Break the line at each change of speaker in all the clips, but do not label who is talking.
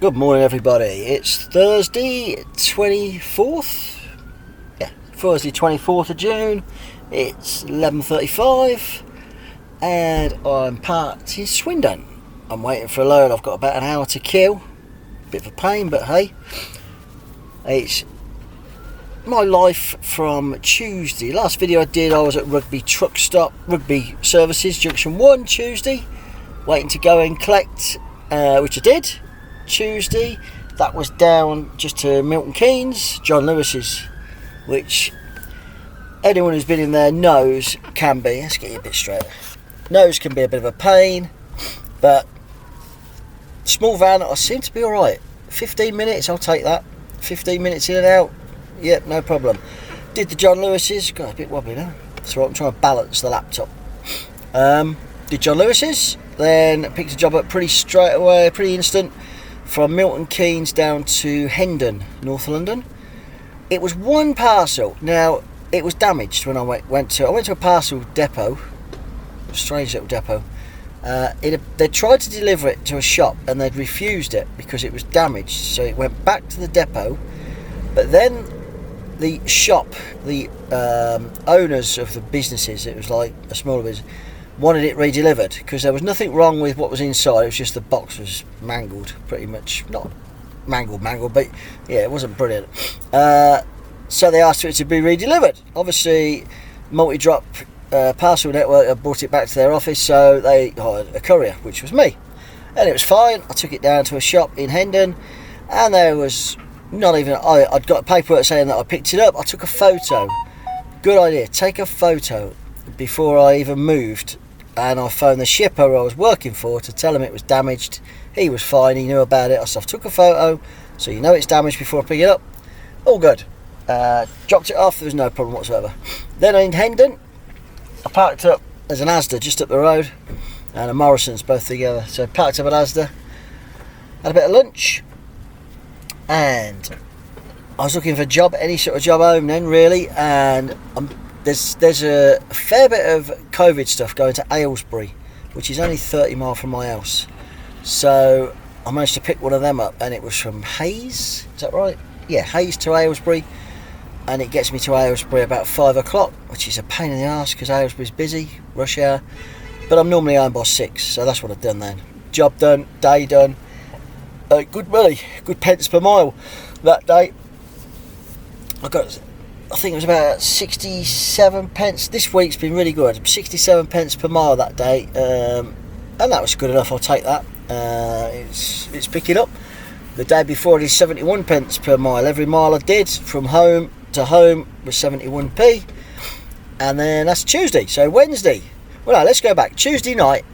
Good morning, everybody. It's Thursday 24th. Yeah, Thursday 24th of June. It's 11:35 and I'm parked in Swindon. I'm waiting for a load. I've got about an hour to kill. Bit of a pain, but hey. It's my life from Tuesday. Last video I did, I was at Rugby Truck Stop, Rugby Services, Junction 1, Tuesday. Waiting to go and collect, which I did. Tuesday, that was down just to Milton Keynes, John Lewis's, which anyone who's been in there knows can be, let's get you a bit straighter, knows can be a bit of a pain, but small van, I seem to be alright. 15 minutes, I'll take that. 15 minutes in and out, yep, no problem. Did the John Lewis's, got a bit wobbly now, so I'm trying to balance the laptop. Did John Lewis's, then picked a job up pretty straight away, pretty instant, from Milton Keynes down to Hendon, North London. It was one parcel. Now, it was damaged when I went to a parcel depot, strange little depot. They tried to deliver it to a shop and they'd refused it because it was damaged, so it went back to the depot. But then the shop, the owners of the businesses, it was like a smaller business, wanted it re-delivered because there was nothing wrong with what was inside. It was just the box was mangled, pretty much. Not mangled, but yeah, it wasn't brilliant. So they asked for it to be re-delivered. Obviously, multi-drop parcel network brought it back to their office, so they hired a courier, which was me, and it was fine. I took it down to a shop in Hendon, and there was not even. I'd got paperwork saying that I picked it up. I took a photo. Good idea. Take a photo before I even moved. And I phoned the shipper I was working for to tell him it was damaged. He was fine, he knew about it. I said, I took a photo, so you know it's damaged before I pick it up. All good. Dropped it off, there was no problem whatsoever. Then in Hendon, I parked up, there's an Asda just up the road, and a Morrison's both together. So I parked up at Asda, had a bit of lunch, and I was looking for a job, any sort of job home then really, and There's a fair bit of COVID stuff going to Aylesbury, which is only 30 miles from my house. So I managed to pick one of them up, and it was from Hayes, is that right? Yeah, Hayes to Aylesbury, and it gets me to Aylesbury about 5 o'clock, which is a pain in the arse because Aylesbury's busy, rush hour. But I'm normally home by 6, so that's what I've done then. Job done, day done. Good money, good pence per mile that day. I think it was about 67 pence. This week's been really good. 67 pence per mile that day, and that was good enough. I'll take that. It's picking up. The day before I did 71 pence per mile. Every mile I did from home to home was 71p, and then that's Tuesday. So Wednesday. Well, no, let's go back. Tuesday night,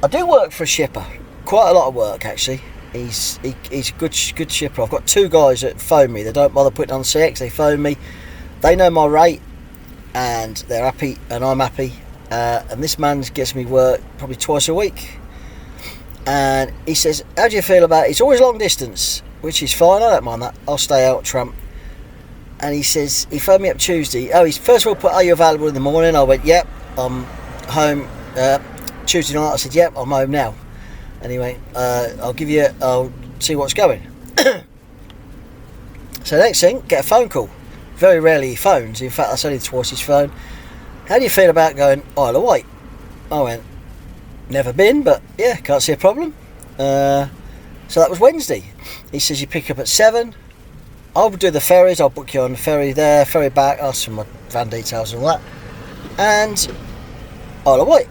I do work for a shipper. Quite a lot of work actually. He's a good shipper. I've got two guys that phone me. They don't bother putting on CX. They phone me. They know my rate and they're happy and I'm happy, and this man gets me work probably twice a week, and he says, how do you feel about it? It's always long distance, which is fine, I don't mind that, I'll stay out tramp. And he says, he phoned me up Tuesday. He first of all put, are you available in the morning? I went, yep, I'm home. Tuesday night I said, yep, I'm home now. Anyway, I'll see what's going. So next thing, get a phone call. Very rarely he phones. In fact, that's only twice his phone. How do you feel about going Isle of Wight? I went, never been, but yeah, can't see a problem. So that was Wednesday. He says you pick up at 7. I'll do the ferries. I'll book you on the ferry there, ferry back, ask for my van details and all that. And Isle of Wight.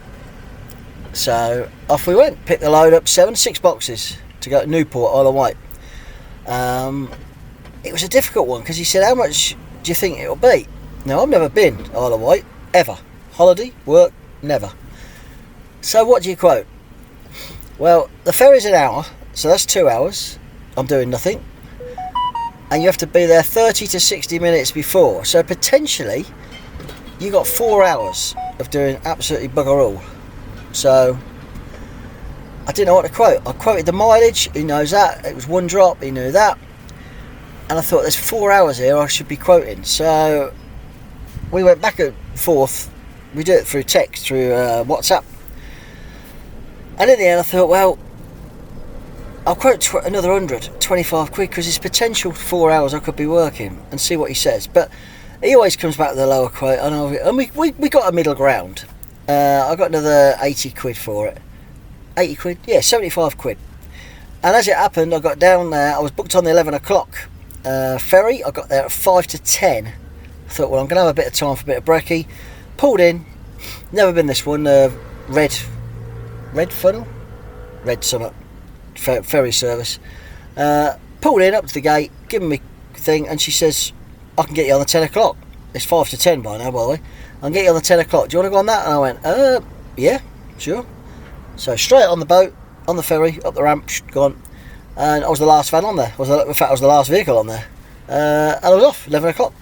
So off we went. Picked the load up, 6 boxes to go to Newport, Isle of Wight. It was a difficult one because he said, how much do you think it'll be? Now, I've never been Isle of Wight, ever. Holiday, work, never. So what do you quote? Well, the ferry's an hour, so that's 2 hours. I'm doing nothing. And you have to be there 30 to 60 minutes before. So potentially, you got 4 hours of doing absolutely bugger all. So I didn't know what to quote. I quoted the mileage, he knows that. It was 1 drop, he knew that. And I thought, there's 4 hours here I should be quoting. So we went back and forth. We do it through text, through WhatsApp. And in the end I thought, well, I'll quote another 125 quid, because it's potential 4 hours I could be working, and see what he says. But he always comes back with a lower quote, and we got a middle ground. I got another 80 quid for it. 80 quid? Yeah, 75 quid. And as it happened, I got down there. I was booked on the 11 o'clock ferry. I got there at 5 to 10. I thought, well, I'm going to have a bit of time for a bit of brekkie. Pulled in. Never been this one. Red funnel? Red summit. Ferry service. Pulled in up to the gate, given me thing, and she says, I can get you on the 10 o'clock. It's 5 to 10 by now, by the way. I can get you on the 10 o'clock. Do you want to go on that? And I went, yeah, sure. So straight on the boat, on the ferry, up the ramp, gone. And I was the last van on there. In fact, I was the last vehicle on there. And I was off, 11 o'clock.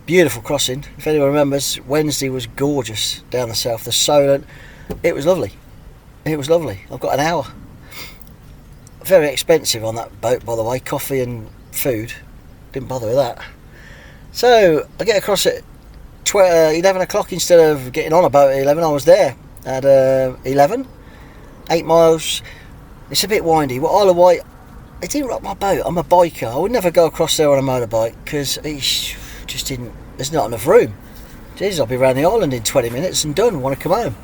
Beautiful crossing. If anyone remembers, Wednesday was gorgeous down the south. The Solent. It was lovely. It was lovely. I've got an hour. Very expensive on that boat, by the way. Coffee and food. Didn't bother with that. So I get across at 11 o'clock instead of getting on a boat at 11. I was there at 11. 8 miles. It's a bit windy. Well, Isle of Wight, it didn't rock my boat. I'm a biker. I would never go across there on a motorbike, because it just didn't. There's not enough room. Jesus, I'll be around the island in 20 minutes and done. Want to come home.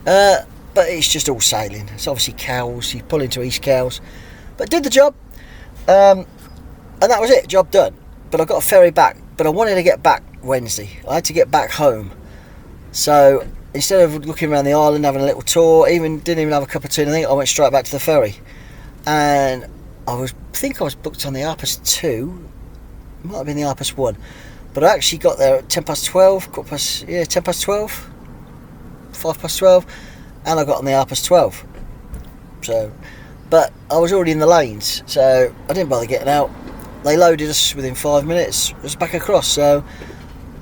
But it's just all sailing. It's obviously Cowes. You pull into East Cowes. But did the job. And that was it. Job done. But I got a ferry back. But I wanted to get back Wednesday. I had to get back home. So instead of looking around the island, having a little tour, didn't even have a cup of tea, I went straight back to the ferry. And I think I was booked on the Arpus 2. It might have been the Arpus 1. But I actually got there at 10 past 12. 10 past 12. 5 past 12. And I got on the Arpus 12. So, but I was already in the lanes, so I didn't bother getting out. They loaded us within 5 minutes. It was back across. So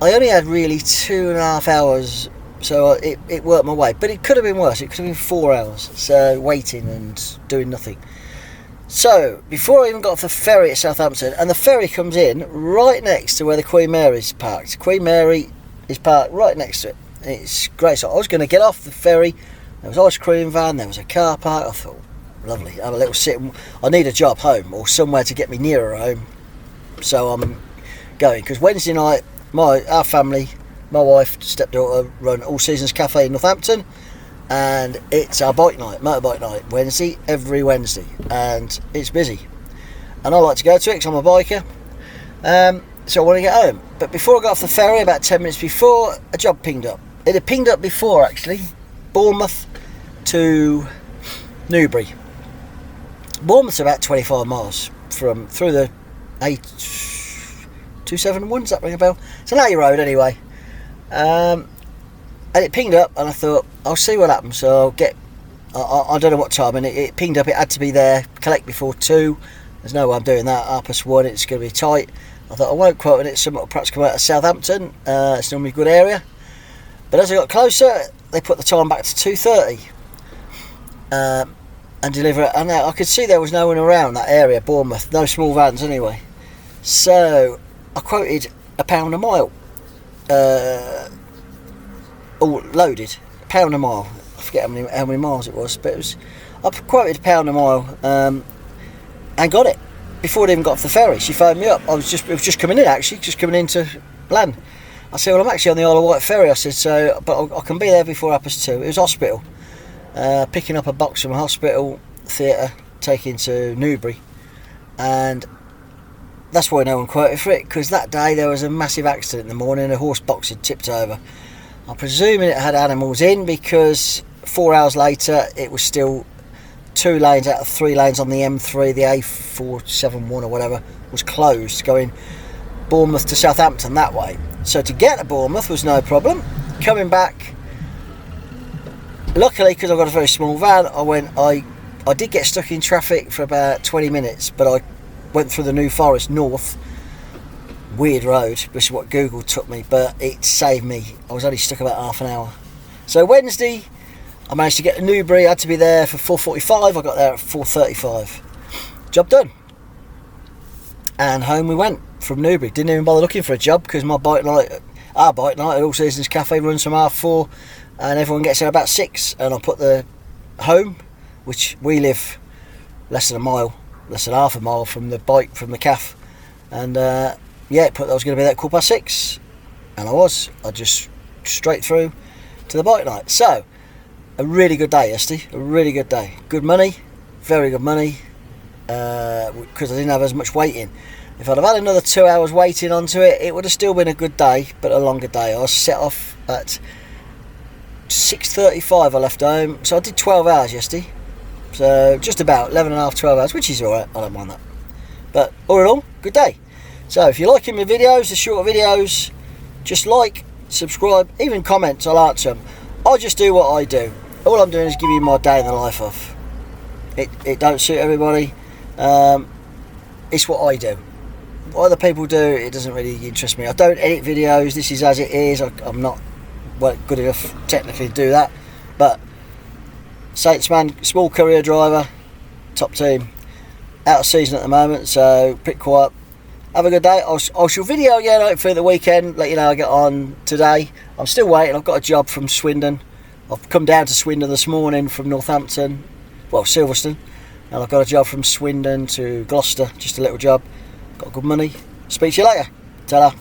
I only had really 2.5 hours. So it worked my way. But it could have been worse. It could have been 4 hours. So waiting and doing nothing. So before I even got off the ferry at Southampton, and the ferry comes in right next to where the Queen Mary's parked. Queen Mary is parked right next to it. It's great. So I was going to get off the ferry. There was an ice cream van. There was a car park. I thought, lovely. Have a little sit. I need a job home, or somewhere to get me nearer home. So I'm going, because Wednesday night, our family, my wife, stepdaughter, run All Seasons Cafe in Northampton, and it's our motorbike night, Wednesday, every Wednesday, and it's busy. And I like to go to it because I'm a biker. So I want to get home. But before I got off the ferry, about 10 minutes before, a job pinged up. It had pinged up before, actually. Bournemouth to Newbury. Bournemouth's about 25 miles through the A271, does that ring a bell? It's an A road anyway. And it pinged up, and I thought, I'll see what happens. So I don't know what time, and it pinged up. It had to be there, collect before 2. There's no way I'm doing that. Arpus 1, it's going to be tight. I thought I won't quote it. Someone will perhaps come out of Southampton. It's normally a good area. But as I got closer, they put the time back to 2:30 and deliver it. And I could see there was no one around that area, Bournemouth. No small vans anyway. So I quoted £1 a mile. All loaded. £1 a mile. I forget how many miles it was, but I quoted £1 a mile and got it before it even got off the ferry. She phoned me up. It was just coming in, actually, just coming into land. I said, well, I'm actually on the Isle of Wight ferry. I said, so, but I can be there before Arpus 2. It was hospital. Picking up a box from a hospital theatre, taking to Newbury, and that's why no one quoted for it, because that day there was a massive accident in the morning. A horse box had tipped over. I'm presuming it had animals in, because 4 hours later it was still 2 lanes out of 3 lanes on the M3, the A471 or whatever, was closed, going Bournemouth to Southampton that way. So to get to Bournemouth was no problem. Coming back, luckily, because I've got a very small van, I did get stuck in traffic for about 20 minutes, but I went through the New Forest north. Weird road, which is what Google took me, but it saved me. I was only stuck about half an hour. So Wednesday, I managed to get to Newbury. I had to be there for 4:45. I got there at 4:35. Job done. And home we went from Newbury. Didn't even bother looking for a job, because our bike night at All Seasons Cafe runs from 4:30, and everyone gets there about 6. And I put the home, which we live less than a mile, less than half a mile from the bike, from the calf. And yeah, put that I was going to be there at 6:15, and I just straight through to the bike night. So a really good day yesterday, a really good day. Good money, very good money, because I didn't have as much waiting. If I'd have had another 2 hours waiting onto it, it would have still been a good day, but a longer day. I was set off at 6:35 I left home, so I did 12 hours yesterday. So just about 11 and a half, 12 hours, which is alright, I don't mind that. But all in all, good day. So if you're liking my videos, the shorter videos, just like, subscribe, even comments, I'll answer them. I just do what I do. All I'm doing is giving you my day in the life of. It don't suit everybody. It's what I do. What other people do, it doesn't really interest me. I don't edit videos. This is as it is. I'm not good enough technically to do that. But Statesman, small career driver, top team, out of season at the moment, so pretty quiet. Have a good day. I shall video again hopefully the weekend, let you know how I get on today. I'm still waiting. I've got a job from Swindon. I've come down to Swindon this morning from Northampton, well, Silverstone, and I've got a job from Swindon to Gloucester, just a little job. Got good money. Speak to you later. Ta-da.